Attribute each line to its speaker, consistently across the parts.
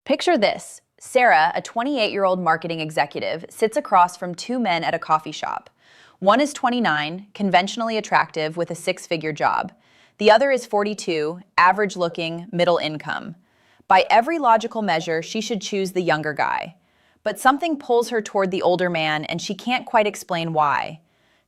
Speaker 1: Picture this. Sarah, a 28-year-old marketing executive, sits across from two men at a coffee shop. One is 29, conventionally attractive with a six-figure job. The other is 42, average-looking, middle income. By every logical measure, she should choose the younger guy. But something pulls her toward the older man, and she can't quite explain why.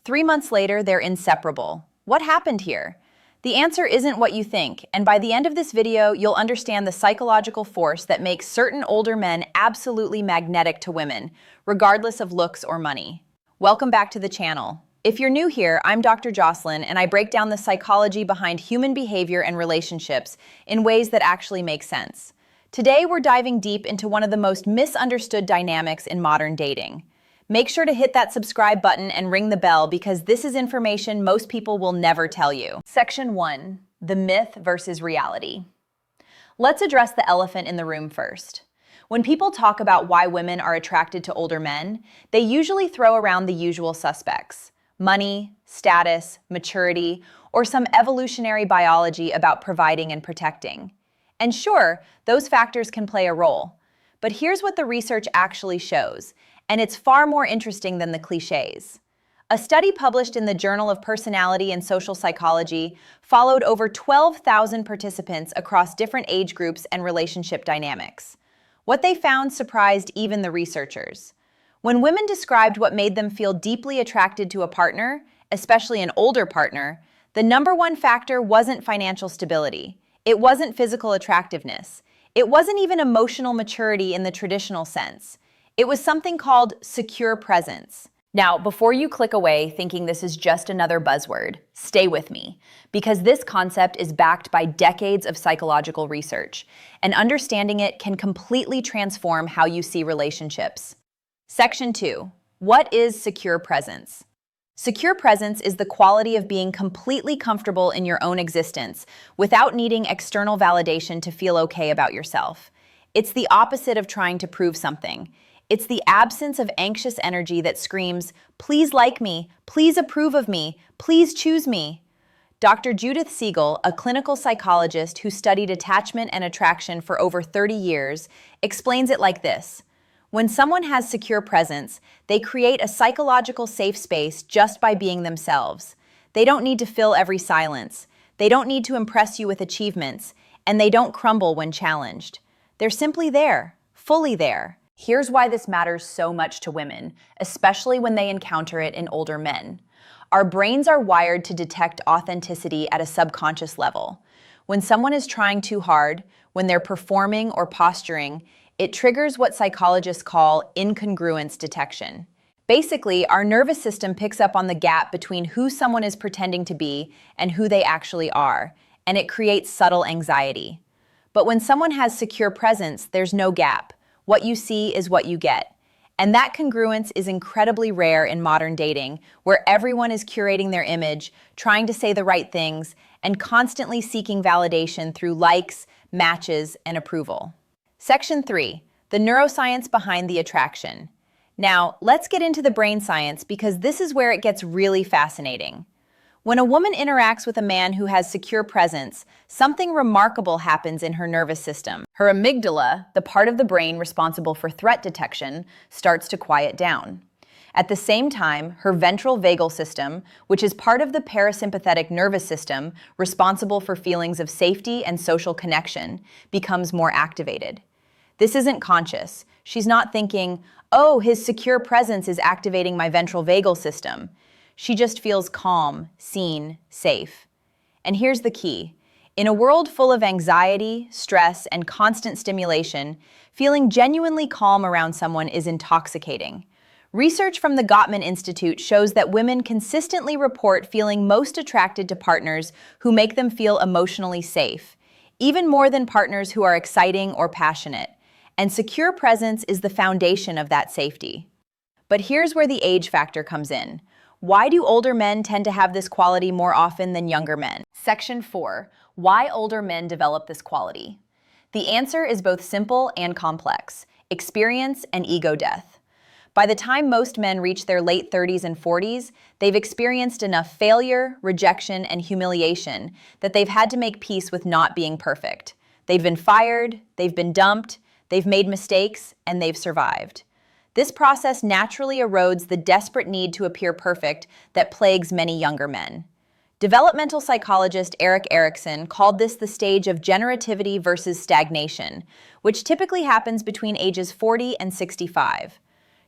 Speaker 1: 3 months later, they're inseparable. What happened here? The answer isn't what you think, and by the end of this video, you'll understand the psychological force that makes certain older men absolutely magnetic to women, regardless of looks or money. Welcome back to the channel. If you're new here, I'm Dr. Jocelyn, and I break down the psychology behind human behavior and relationships in ways that actually make sense. Today, we're diving deep into one of the most misunderstood dynamics in modern dating. Make sure to hit that subscribe button and ring the bell because this is information most people will never tell you. Section 1. The myth versus reality. Let's address the elephant in the room first. When people talk about why women are attracted to older men, they usually throw around the usual suspects: money, status, maturity, or some evolutionary biology about providing and protecting. And sure, those factors can play a role. But here's what the research actually shows, and it's far more interesting than the cliches. A study published in the Journal of Personality and Social Psychology followed over 12,000 participants across different age groups and relationship dynamics. What they found surprised even the researchers. When women described what made them feel deeply attracted to a partner, especially an older partner, the number one factor wasn't financial stability. It wasn't physical attractiveness. It wasn't even emotional maturity in the traditional sense. It was something called secure presence. Now, before you click away thinking this is just another buzzword, stay with me, because this concept is backed by decades of psychological research, and understanding it can completely transform how you see relationships. Section 2. What is secure presence? Secure presence is the quality of being completely comfortable in your own existence without needing external validation to feel okay about yourself. It's the opposite of trying to prove something. It's the absence of anxious energy that screams, "Please like me, please approve of me, please choose me." Dr. Judith Siegel, a clinical psychologist who studied attachment and attraction for over 30 years, explains it like this. When someone has secure presence, they create a psychological safe space just by being themselves. They don't need to fill every silence. They don't need to impress you with achievements, and they don't crumble when challenged. They're simply there, fully there. Here's why this matters so much to women, especially when they encounter it in older men. Our brains are wired to detect authenticity at a subconscious level. When someone is trying too hard, when they're performing or posturing, it triggers what psychologists call incongruence detection. Basically, our nervous system picks up on the gap between who someone is pretending to be and who they actually are, and it creates subtle anxiety. But when someone has secure presence, there's no gap. What you see is what you get. And that congruence is incredibly rare in modern dating, where everyone is curating their image, trying to say the right things, and constantly seeking validation through likes, matches, and approval. Section 3. The neuroscience behind the attraction. Now, let's get into the brain science because this is where it gets really fascinating. When a woman interacts with a man who has secure presence, something remarkable happens in her nervous system. Her amygdala, the part of the brain responsible for threat detection, starts to quiet down. At the same time, her ventral vagal system, which is part of the parasympathetic nervous system responsible for feelings of safety and social connection, becomes more activated. This isn't conscious. She's not thinking, "Oh, his secure presence is activating my ventral vagal system." She just feels calm, seen, safe. And here's the key. In a world full of anxiety, stress, and constant stimulation, feeling genuinely calm around someone is intoxicating. Research from the Gottman Institute shows that women consistently report feeling most attracted to partners who make them feel emotionally safe, even more than partners who are exciting or passionate. And secure presence is the foundation of that safety. But here's where the age factor comes in. Why do older men tend to have this quality more often than younger men? Section 4. Why older men develop this quality. The answer is both simple and complex: experience and ego death. By the time most men reach their late 30s and 40s, they've experienced enough failure, rejection, and humiliation that they've had to make peace with not being perfect. They've been fired, they've been dumped, They've made mistakes, and they've survived. This process naturally erodes the desperate need to appear perfect that plagues many younger men. Developmental psychologist Erik Erikson called this the stage of generativity versus stagnation, which typically happens between ages 40 and 65.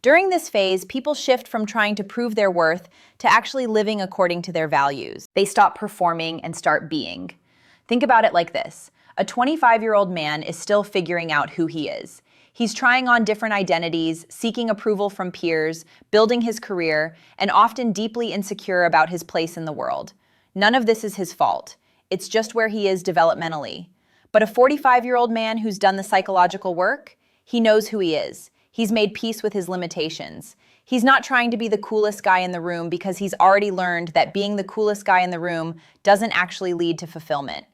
Speaker 1: During this phase, people shift from trying to prove their worth to actually living according to their values. They stop performing and start being. Think about it like this. A 25-year-old man is still figuring out who he is. He's trying on different identities, seeking approval from peers, building his career, and often deeply insecure about his place in the world. None of this is his fault. It's just where he is developmentally. But a 45-year-old man who's done the psychological work, he knows who he is. He's made peace with his limitations. He's not trying to be the coolest guy in the room because he's already learned that being the coolest guy in the room doesn't actually lead to fulfillment.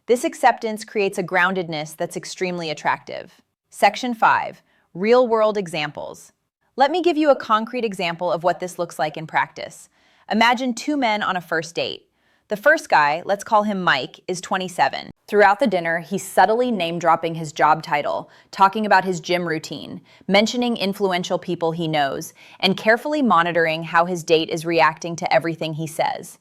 Speaker 1: This acceptance creates a groundedness that's extremely attractive. Section 5. Real-world examples. Let me give you a concrete example of what this looks like in practice. Imagine two men on a first date. The first guy, let's call him Mike, is 27. Throughout the dinner, he's subtly name-dropping his job title, talking about his gym routine, mentioning influential people he knows, and carefully monitoring how his date is reacting to everything he says.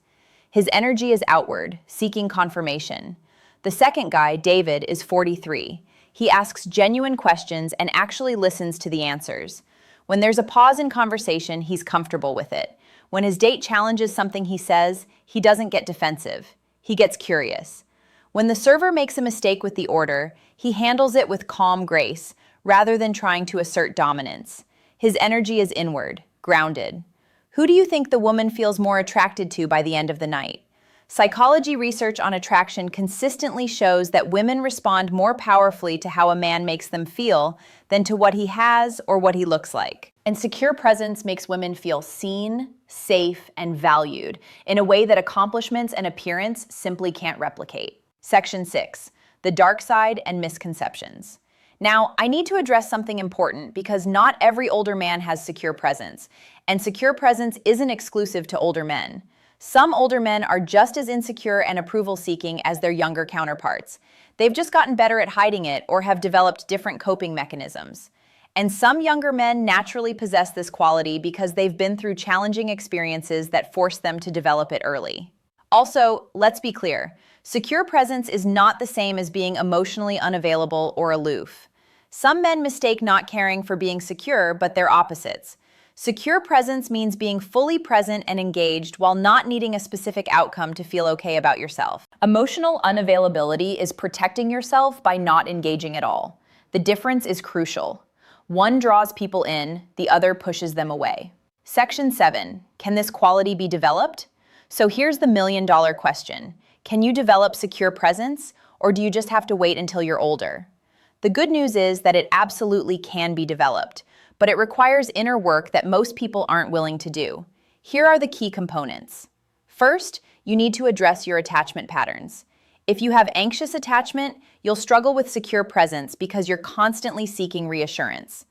Speaker 1: His energy is outward, seeking confirmation. The second guy, David, is 43. He asks genuine questions and actually listens to the answers. When there's a pause in conversation, he's comfortable with it. When his date challenges something he says, he doesn't get defensive. He gets curious. When the server makes a mistake with the order, he handles it with calm grace, rather than trying to assert dominance. His energy is inward, grounded. Who do you think the woman feels more attracted to by the end of the night? Psychology research on attraction consistently shows that women respond more powerfully to how a man makes them feel than to what he has or what he looks like. And secure presence makes women feel seen, safe, and valued in a way that accomplishments and appearance simply can't replicate. Section 6. The dark side and misconceptions. Now, I need to address something important because not every older man has secure presence, and secure presence isn't exclusive to older men. Some older men are just as insecure and approval-seeking as their younger counterparts. They've just gotten better at hiding it or have developed different coping mechanisms. And some younger men naturally possess this quality because they've been through challenging experiences that force them to develop it early. Also, let's be clear, secure presence is not the same as being emotionally unavailable or aloof. Some men mistake not caring for being secure, but they're opposites. Secure presence means being fully present and engaged while not needing a specific outcome to feel okay about yourself. Emotional unavailability is protecting yourself by not engaging at all. The difference is crucial. One draws people in, the other pushes them away. Section 7. Can this quality be developed? So here's the million-dollar question. Can you develop secure presence, or do you just have to wait until you're older? The good news is that it absolutely can be developed, but it requires inner work that most people aren't willing to do. Here are the key components. First, you need to address your attachment patterns. If you have anxious attachment, you'll struggle with secure presence because you're constantly seeking reassurance.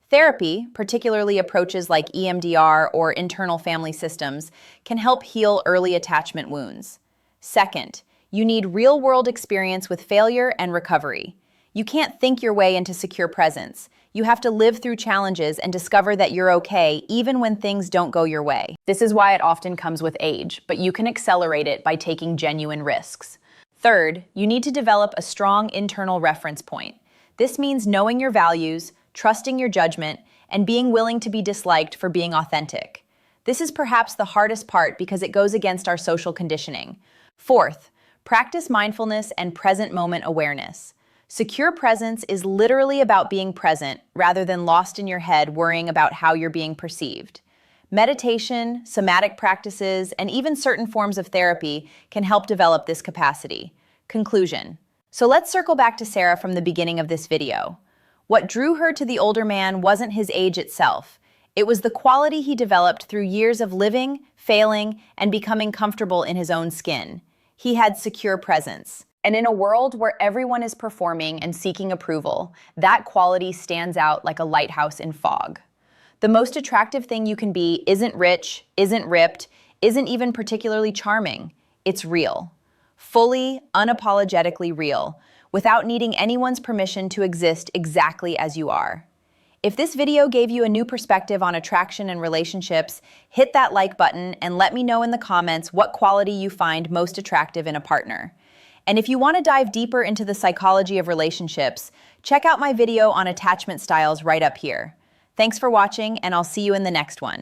Speaker 1: Therapy, particularly approaches like EMDR or internal family systems, can help heal early attachment wounds. Second, you need real-world experience with failure and recovery. You can't think your way into secure presence. You have to live through challenges and discover that you're okay even when things don't go your way. This is why it often comes with age, but you can accelerate it by taking genuine risks. Third, you need to develop a strong internal reference point. This means knowing your values, trusting your judgment, and being willing to be disliked for being authentic. This is perhaps the hardest part because it goes against our social conditioning. Fourth, practice mindfulness and present moment awareness. Secure presence is literally about being present rather than lost in your head worrying about how you're being perceived. Meditation, somatic practices, and even certain forms of therapy can help develop this capacity. Conclusion. So let's circle back to Sarah from the beginning of this video. What drew her to the older man wasn't his age itself. It was the quality he developed through years of living, failing, and becoming comfortable in his own skin. He had secure presence. And in a world where everyone is performing and seeking approval, that quality stands out like a lighthouse in fog. The most attractive thing you can be isn't rich, isn't ripped, isn't even particularly charming. It's real. Fully, unapologetically real, without needing anyone's permission to exist exactly as you are. If this video gave you a new perspective on attraction and relationships, hit that like button and let me know in the comments what quality you find most attractive in a partner. And if you want to dive deeper into the psychology of relationships, check out my video on attachment styles right up here. Thanks for watching, and I'll see you in the next one.